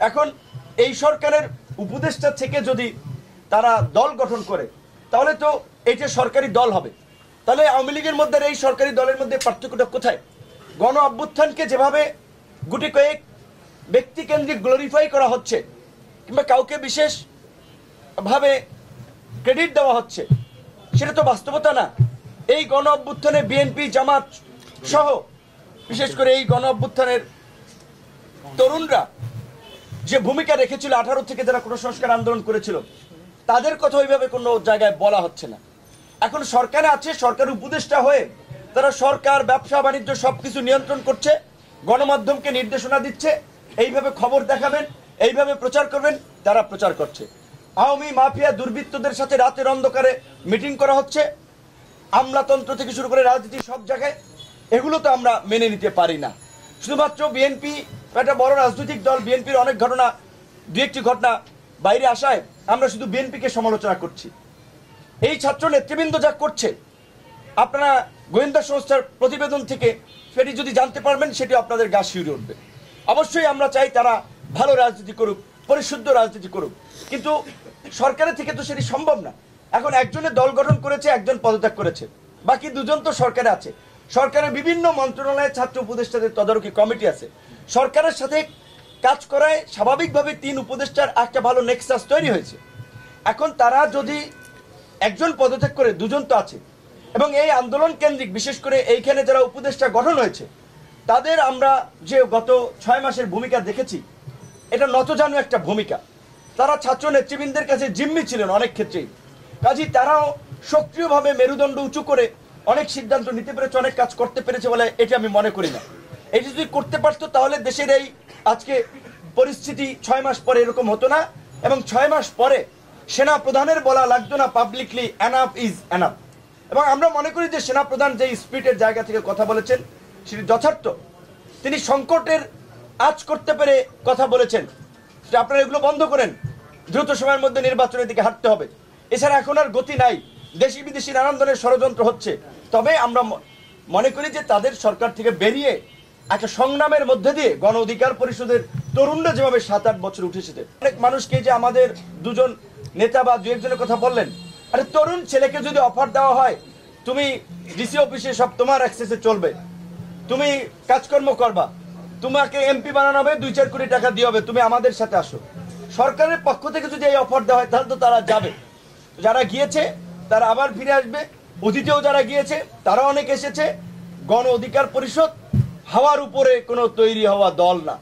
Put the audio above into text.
এখন এই সরকারের উপদেষ্টা থেকে যদি তারা দল গঠন করে তাহলে তো এইটা সরকারি দল হবে। তাহলে আওয়ামী লীগের মধ্যে এই সরকারি দলের মধ্যে পার্থক্যটা কোথায়? গণ অভ্যুত্থানকে যেভাবে গুটি কয়েক ব্যক্তি কেন্দ্রিক গ্লোরিফাই করা হচ্ছে কিংবা কাউকে বিশেষ ভাবে ক্রেডিট দেওয়া হচ্ছে, সেটা তো বাস্তবতা না। এই গণ অভ্যুত্থানে বিএনপি জামাত সহ বিশেষ করে এই গণ অভ্যুত্থানের তরুণরা যে ভূমিকা রেখেছিল, 18 থেকে যারা কোনো সংস্কার আন্দোলন করেছিল, তাদের কথা ওইভাবে কোনো জায়গায় বলা হচ্ছে না। এখন সরকারে আছে, সরকার উপদেষ্টা হয়ে তারা সরকার, ব্যবসা বাণিজ্য সবকিছু নিয়ন্ত্রণ করছে, গণমাধ্যমকে নির্দেশনা দিচ্ছে, এইভাবে খবর দেখাবেন, এইভাবে প্রচার করবেন, তারা প্রচার করছে। আওয়ামী মাফিয়া দুর্বৃত্তদের সাথে রাতের অন্ধকারে মিটিং করা হচ্ছে, আমলাতন্ত্র থেকে শুরু করে রাজনীতি সব জায়গায়। এগুলো তো আমরা মেনে নিতে পারি না। শুধুমাত্র বিএনপি একটা বড় রাজনৈতিক দল, বিএনপির অনেক ঘটনা, দু একটি ঘটনা বাইরে আসায় আমরা শুধু বিএনপিকে সমালোচনা করছি। এই ছাত্র নেতৃবৃন্দ যা করছে, আপনারা গোয়েন্দা সংস্থার প্রতিবেদন থেকে সেটি যদি জানতে পারবেন, সেটি আপনাদের গা শিউরে উঠবে। অবশ্যই আমরা চাই তারা ভালো রাজনীতি করুক, পরিশুদ্ধ রাজনীতি করুক, কিন্তু সরকারের থেকে তো সেটি সম্ভব না। এখন একজনের দল গঠন করেছে, একজন পদত্যাগ করেছে, বাকি দুজন তো সরকারে আছে। সরকারের বিভিন্ন মন্ত্রণালয়ে ছাত্র উপদেষ্টাদের তদারকি কমিটি আছে। সরকারের সাথে কাজ করায় স্বাভাবিকভাবে 3 উপদেষ্টার একটা ভালো নেক্সাস তৈরি হয়েছে। এখন তারা যদি একজন পদত্যাগ করে, দুজন তো আছে, এবং এই আন্দোলন কেন্দ্রিক বিশেষ করে এইখানে যারা উপদেষ্টা গঠন হয়েছে, তাদের আমরা যে গত 6 মাসের ভূমিকা দেখেছি, এটা নতজানু একটা ভূমিকা। তারা ছাত্র নেতৃবৃন্দের কাছে জিম্মি ছিলেন অনেক ক্ষেত্রেই, কাজী তারাও সক্রিয়ভাবে মেরুদণ্ড উঁচু করে অনেক সিদ্ধান্ত নিতে পেরেছে, অনেক কাজ করতে পেরেছে বলে এটি আমি মনে করি না। এটি যদি করতে পারতো তাহলে দেশের এই আজকে পরিস্থিতি 6 মাস পরে এরকম হতো না, এবং 6 মাস পরে সেনা প্রধানের বলা লাগতো না পাবলিকলি এনাফ ইজ এনাফ। এবং আমরা মনে করি যে সেনা প্রধান যে স্পিরিটের জায়গা থেকে কথা বলেছেন সেটি যথার্থ। তিনি সংকটের আজ করতে পেরে কথা বলেছেন যে আপনারা এগুলো বন্ধ করেন, দ্রুত সময়ের মধ্যে নির্বাচনের দিকে হাঁটতে হবে, এছাড়া এখন আর গতি নাই, দেশি বিদেশি নানান ধরনের ষড়যন্ত্র হচ্ছে। তবে আমরা মনে করি যে তাদের সরকার থেকে বেরিয়ে একটা সংগ্রামের মধ্যে দিয়ে গণ অধিকার পরিষদের তরুণরা যেভাবে 7-8 বছর উঠে এসেছে, অনেক মানুষকে যে আমাদের দুজন নেতা বা 2-1 কথা বললেন, আরে তরুণ ছেলেকে যদি অফার দেওয়া হয়, তুমি ডিসি অফিসে সব তোমার অ্যাক্সেসে চলবে, তুমি কাজকর্ম করবা, তোমাকে এমপি বানানো হবে, 2-4 কোটি টাকা দিয়ে হবে, তুমি আমাদের সাথে আসো, সরকারের পক্ষ থেকে যদি এই অফার দেওয়া হয় তাহলে তো তারা যাবে। যারা গিয়েছে তারা আবার ফিরে আসবে, অতীতেও যারা গিয়েছে তারা অনেক এসেছে। গণ অধিকার পরিষদ হাওয়ার উপরে কোনো তৈরি হওয়া দল না।